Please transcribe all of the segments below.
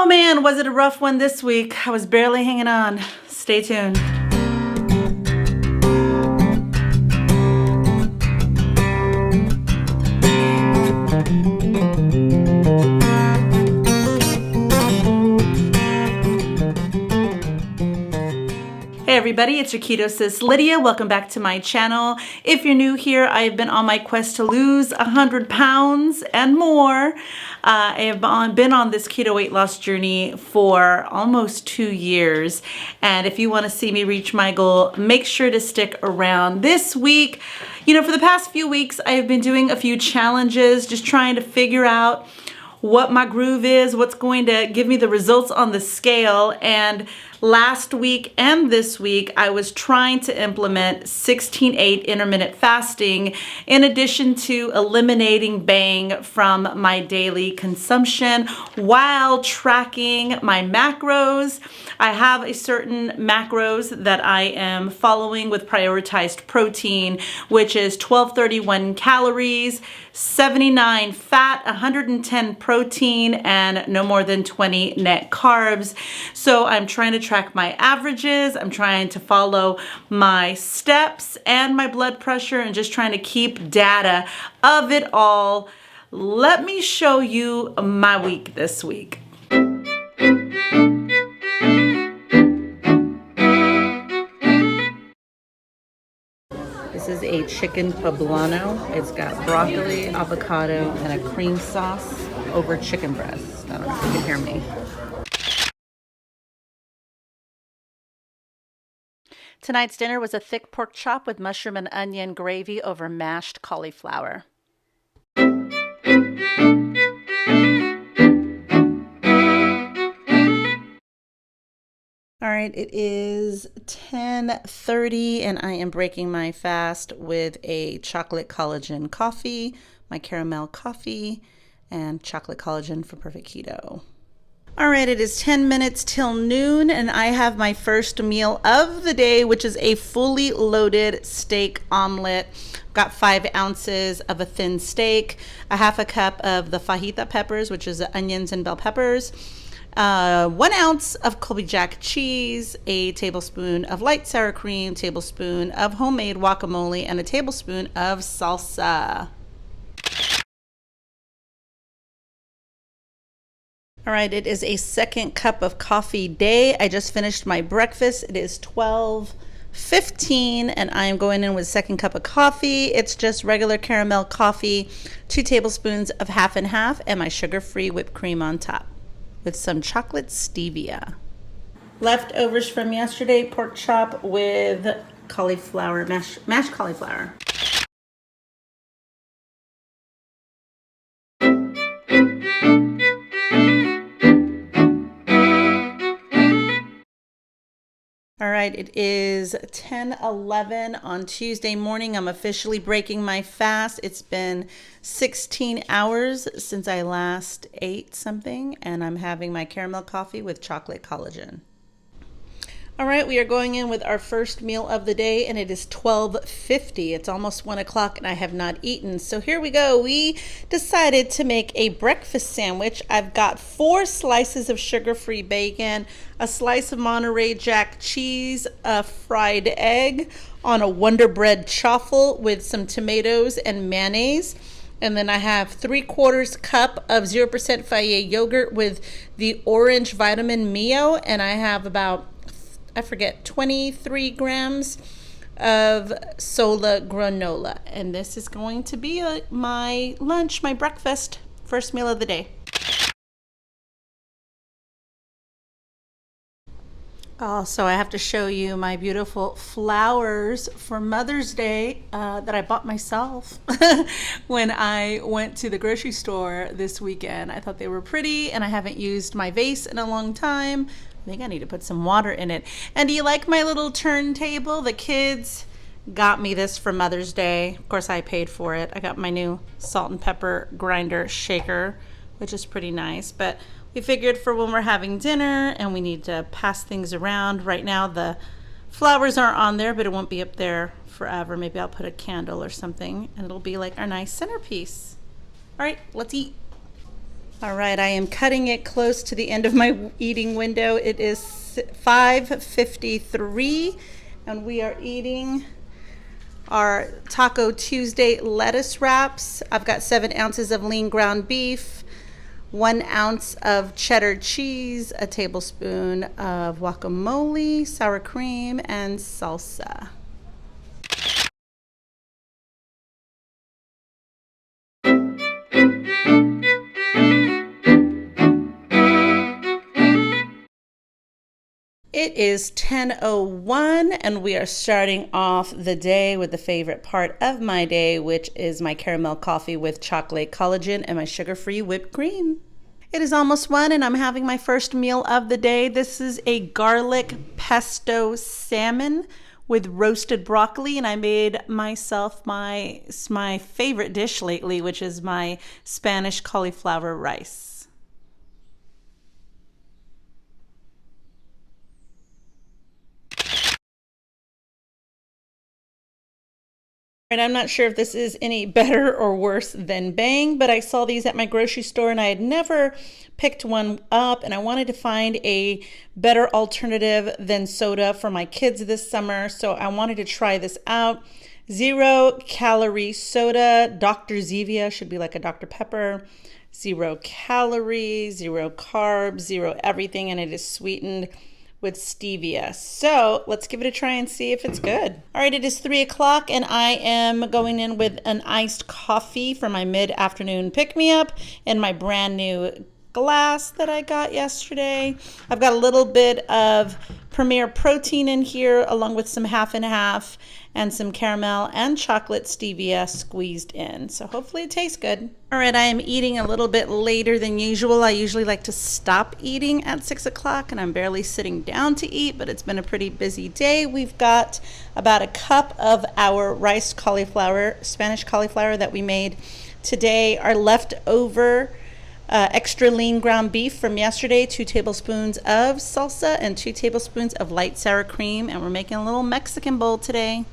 Oh man, was it a rough one this week? I was barely hanging on. Stay tuned. Hey everybody, it's your Keto Sis Lydia. Welcome back to my channel. If you're new here, I've been on my quest to lose 100 pounds and more. I have been on this keto weight loss journey for almost 2 years. And if you want to see me reach my goal, make sure to stick around. This week, for the past few weeks, I've been doing a few challenges, just trying to figure out what my groove is, what's going to give me the results on the scale. And last week and this week, I was trying to implement 16/8 intermittent fasting in addition to eliminating bang from my daily consumption while tracking my macros. I have a certain macros that I am following with prioritized protein, which is 1231 calories, 79 fat, 110 protein, and no more than 20 net carbs. So I'm trying to track my averages. I'm trying to follow my steps and my blood pressure and just trying to keep data of it all. Let me show you my week this week. This is a chicken poblano. It's got broccoli, avocado, and a cream sauce over chicken breast. I don't know if you can hear me. Tonight's dinner was a thick pork chop with mushroom and onion gravy over mashed cauliflower. All right, it is 10:30 and I am breaking my fast with a chocolate collagen coffee, my caramel coffee, and chocolate collagen for perfect keto. All right, it is 10 minutes till noon and I have my first meal of the day, which is a fully loaded steak omelet. Got 5 ounces of a thin steak, a half a cup of the fajita peppers, which is the onions and bell peppers, 1 ounce of Colby Jack cheese, a tablespoon of light sour cream, tablespoon of homemade guacamole, and a tablespoon of salsa. All right, it is a second cup of coffee day. I just finished my breakfast. It is 12:15 and I am going in with a second cup of coffee. It's just regular caramel coffee, 2 tablespoons of half and half, and my sugar-free whipped cream on top with some chocolate stevia. Leftovers from yesterday, pork chop with cauliflower, mashed cauliflower. All right, it is 10:11 on Tuesday morning. I'm officially breaking my fast. It's been 16 hours since I last ate something, and I'm having my caramel coffee with chocolate collagen. All right, we are going in with our first meal of the day, and it is 12:50. It's almost 1 o'clock, and I have not eaten. So here we go. We decided to make a breakfast sandwich. I've got 4 slices of sugar-free bacon, a slice of Monterey Jack cheese, a fried egg on a Wonder Bread chaffle with some tomatoes and mayonnaise. And then I have 3/4 cup of 0% Fage yogurt with the orange vitamin Mio, and I have about 23 grams of Sola granola. And this is going to be my lunch, my breakfast, first meal of the day. Also, I have to show you my beautiful flowers for Mother's Day that I bought myself when I went to the grocery store this weekend. I thought they were pretty, and I haven't used my vase in a long time. I think I need to put some water in it. And do you like my little turntable? The kids got me this for Mother's Day. Of course, I paid for it. I got my new salt and pepper grinder shaker, which is pretty nice. But we figured for when we're having dinner and we need to pass things around. Right now, the flowers aren't on there, but it won't be up there forever. Maybe I'll put a candle or something, and it'll be like our nice centerpiece. All right, let's eat. All right, I am cutting it close to the end of my eating window. It is 5:53 and we are eating our Taco Tuesday lettuce wraps. I've got 7 ounces of lean ground beef, 1 ounce of cheddar cheese, a tablespoon of guacamole, sour cream, and salsa. It is 10:01 and we are starting off the day with the favorite part of my day, which is my caramel coffee with chocolate collagen and my sugar-free whipped cream. It is almost 1 and I'm having my first meal of the day. This is a garlic pesto salmon with roasted broccoli, and I made myself my favorite dish lately, which is my Spanish cauliflower rice. And I'm not sure if this is any better or worse than Bang, but I saw these at my grocery store and I had never picked one up, and I wanted to find a better alternative than soda for my kids this summer, so I wanted to try this out. 0-calorie soda, Dr. Zevia, should be like a Dr. Pepper. 0 calories, 0 carbs, 0 everything, and it is sweetened with stevia. So let's give it a try and see if it's good. All right, it is 3 o'clock and I am going in with an iced coffee for my mid-afternoon pick-me-up in my brand new glass that I got yesterday. I've got a little bit of Premier protein in here along with some half and half and some caramel and chocolate stevia squeezed in. So hopefully it tastes good. All right, I am eating a little bit later than usual. I usually like to stop eating at 6 o'clock and I'm barely sitting down to eat, but it's been a pretty busy day. We've got about a cup of our riced cauliflower, Spanish cauliflower that we made today. Our leftover extra lean ground beef from yesterday, 2 tablespoons of salsa and 2 tablespoons of light sour cream, and we're making a little Mexican bowl today.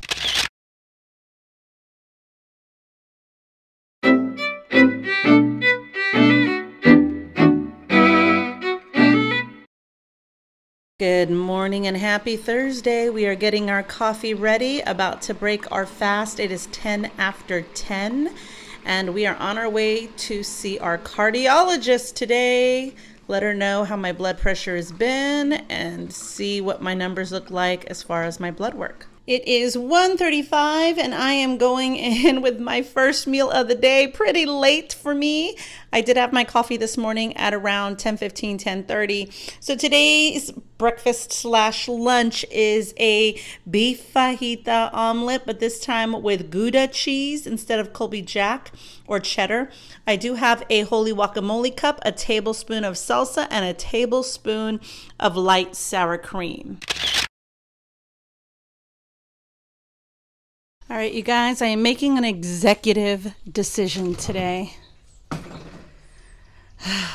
Good morning and happy Thursday. We are getting our coffee ready, about to break our fast. It is 10 after 10 and we are on our way to see our cardiologist today. Let her know how my blood pressure has been and see what my numbers look like as far as my blood work. It is 1:35 and I am going in with my first meal of the day. Pretty late for me. I did have my coffee this morning at around 10:15, 10:30. So today's breakfast / lunch is a beef fajita omelet, but this time with Gouda cheese instead of Colby Jack or cheddar. I do have a holy guacamole cup, a tablespoon of salsa, and a tablespoon of light sour cream. All right, you guys, I am making an executive decision today. I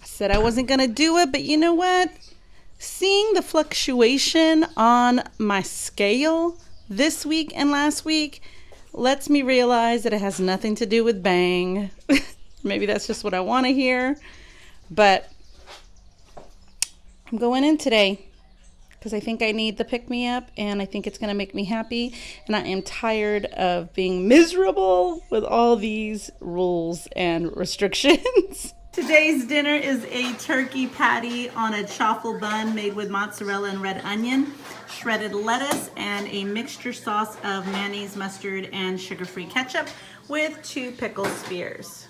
said I wasn't going to do it, but you know what? Seeing the fluctuation on my scale this week and last week lets me realize that it has nothing to do with Bang. Maybe that's just what I want to hear, but I'm going in today because I think I need the pick-me-up and I think it's going to make me happy, and I am tired of being miserable with all these rules and restrictions. Today's dinner is a turkey patty on a chaffle bun made with mozzarella and red onion, shredded lettuce, and a mixture sauce of mayonnaise, mustard, and sugar-free ketchup with 2 pickle spears.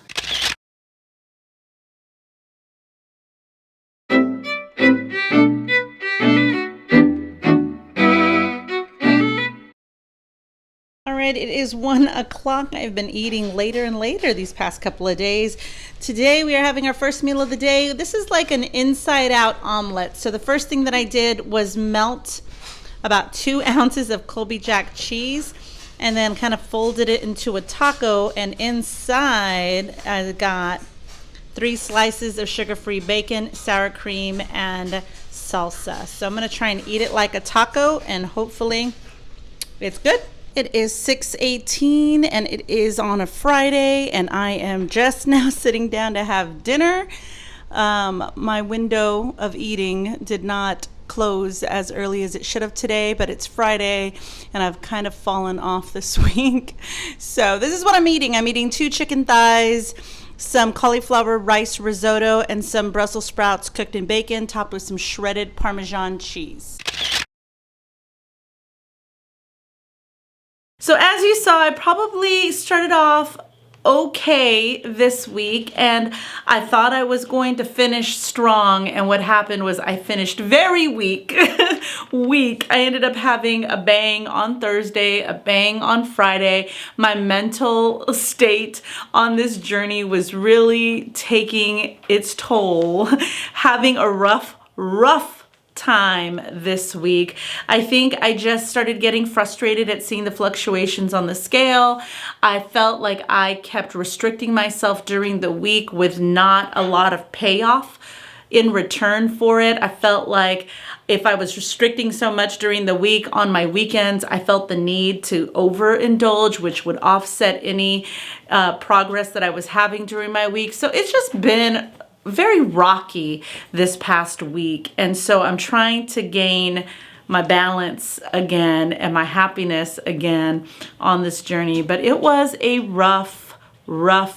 It is 1 o'clock. I've been eating later and later these past couple of days. Today we are having our first meal of the day. This is like an inside out omelet. So the first thing that I did was melt about 2 ounces of Colby Jack cheese and then kind of folded it into a taco, and inside I got 3 slices of sugar-free bacon, sour cream, and salsa. So I'm going to try and eat it like a taco and hopefully it's good. It is 6:18 and it is on a Friday, and I am just now sitting down to have dinner. My window of eating did not close as early as it should have today, but it's Friday and I've kind of fallen off this week. So this is what I'm eating. I'm eating 2 chicken thighs, some cauliflower rice risotto, and some Brussels sprouts cooked in bacon, topped with some shredded Parmesan cheese. So as you saw, I probably started off okay this week, and I thought I was going to finish strong, and what happened was I finished very weak. I ended up having a bang on Thursday, a bang on Friday. My mental state on this journey was really taking its toll, having a rough time this week. I think I just started getting frustrated at seeing the fluctuations on the scale. I felt like I kept restricting myself during the week with not a lot of payoff in return for it. I felt like if I was restricting so much during the week, on my weekends, I felt the need to overindulge, which would offset any progress that I was having during my week. So it's just been very rocky this past week, and so I'm trying to gain my balance again and my happiness again on this journey, but it was a rough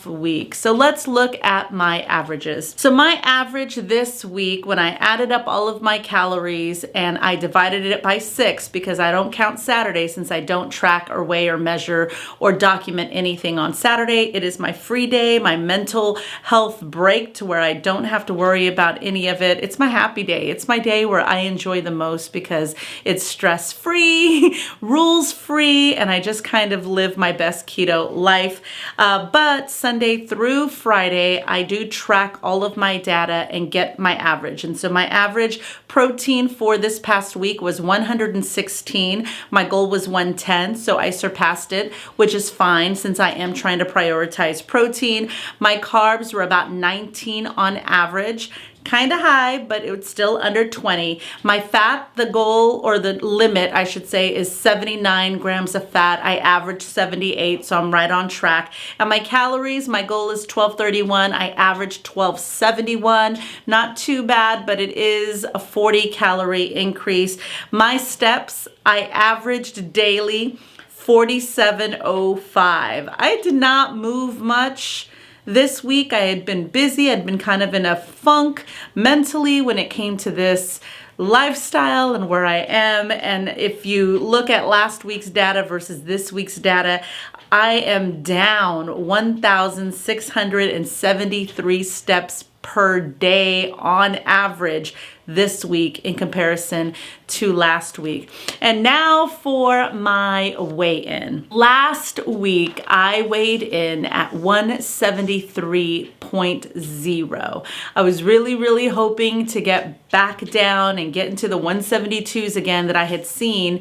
week. So let's look at my averages. So my average this week, when I added up all of my calories and I divided it by 6, because I don't count Saturday since I don't track or weigh or measure or document anything on Saturday. It is my free day, my mental health break to where I don't have to worry about any of it. It's my happy day. It's my day where I enjoy the most because it's stress-free, rules-free, and I just kind of live my best keto life. But Sunday through Friday, I do track all of my data and get my average. And so my average protein for this past week was 116. My goal was 110, so I surpassed it, which is fine since I am trying to prioritize protein. My carbs were about 19 on average. Kind of high, but it was still under 20. My fat, the goal, or the limit, I should say, is 79 grams of fat. I averaged 78, so I'm right on track. And my calories, my goal is 1231. I averaged 1271. Not too bad, but it is a 40 calorie increase. My steps, I averaged daily 4705. I did not move much this week. I had been busy. I'd been kind of in a funk mentally when it came to this lifestyle and where I am. And if you look at last week's data versus this week's data, I am down 1,673 steps per day on average this week in comparison to last week. And now for my weigh-in. Last week, I weighed in at 173.0. I was really hoping to get back down and get into the 172s again that I had seen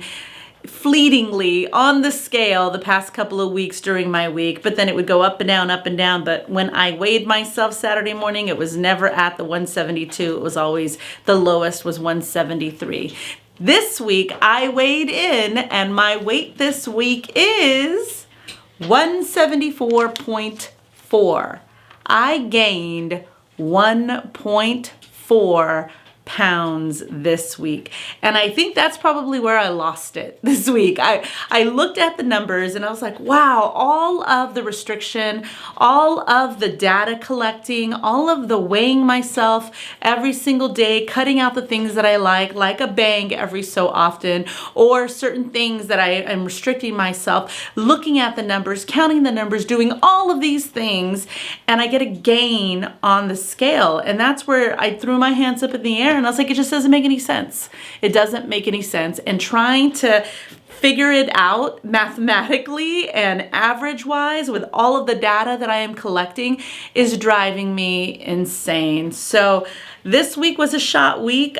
fleetingly on the scale the past couple of weeks during my week, but then it would go up and down, up and down. But when I weighed myself Saturday morning, it was never at the 172. It was always, the lowest was 173. This week I weighed in, and my weight this week is 174.4. I gained 1.4 pounds this week. And I think that's probably where I lost it this week. I looked at the numbers and I was like, wow, all of the restriction, all of the data collecting, all of the weighing myself every single day, cutting out the things that I like a bang every so often, or certain things that I am restricting myself, looking at the numbers, counting the numbers, doing all of these things, and I get a gain on the scale. And that's where I threw my hands up in the air and I was like, it just doesn't make any sense. It doesn't make any sense. And trying to figure it out mathematically and average-wise with all of the data that I am collecting is driving me insane. So this week was a shot week.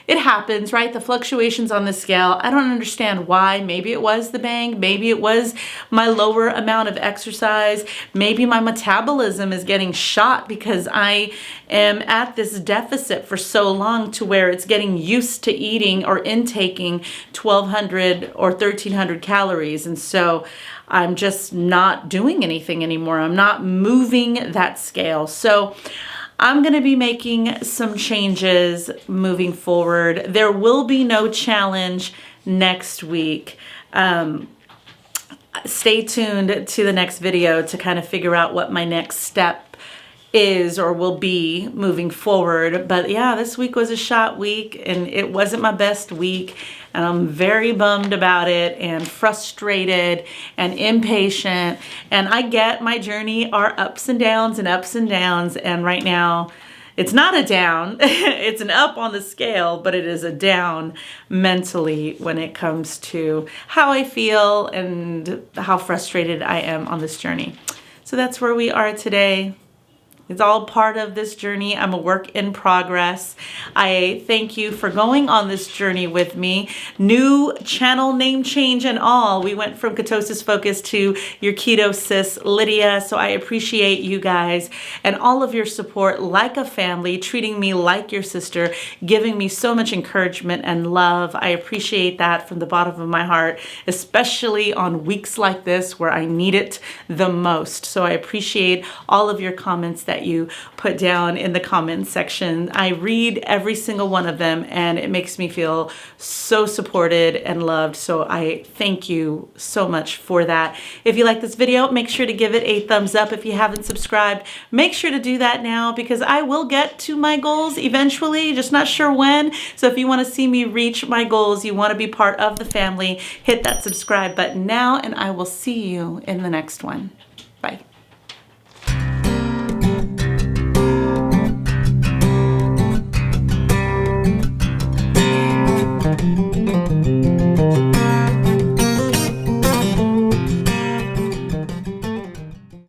It's it happens, right? The fluctuations on the scale. I don't understand why. Maybe it was the bang. Maybe it was my lower amount of exercise. Maybe my metabolism is getting shot because I am at this deficit for so long to where it's getting used to eating or intaking 1,200 or 1,300 calories. And so I'm just not doing anything anymore. I'm not moving that scale. So I'm going to be making some changes moving forward. There will be no challenge next week. Stay tuned to the next video to kind of figure out what my next step is or will be moving forward. But yeah, this week was a shot week and it wasn't my best week. And I'm very bummed about it and frustrated and impatient. And I get my journey are ups and downs and ups and downs. And right now, it's not a down, it's an up on the scale, but it is a down mentally when it comes to how I feel and how frustrated I am on this journey. So that's where we are today. It's all part of this journey. I'm a work in progress. I thank you for going on this journey with me. New channel name change and all. We went from Ketosis Focus to your Keto Sis Lydia. So I appreciate you guys and all of your support like a family, treating me like your sister, giving me so much encouragement and love. I appreciate that from the bottom of my heart, especially on weeks like this where I need it the most. So I appreciate all of your comments that you put down in the comments section. I read every single one of them and it makes me feel so supported and loved. So I thank you so much for that. If you like this video, make sure to give it a thumbs up. If you haven't subscribed, make sure to do that now because I will get to my goals eventually, just not sure when. So if you want to see me reach my goals, you want to be part of the family, hit that subscribe button now and I will see you in the next one.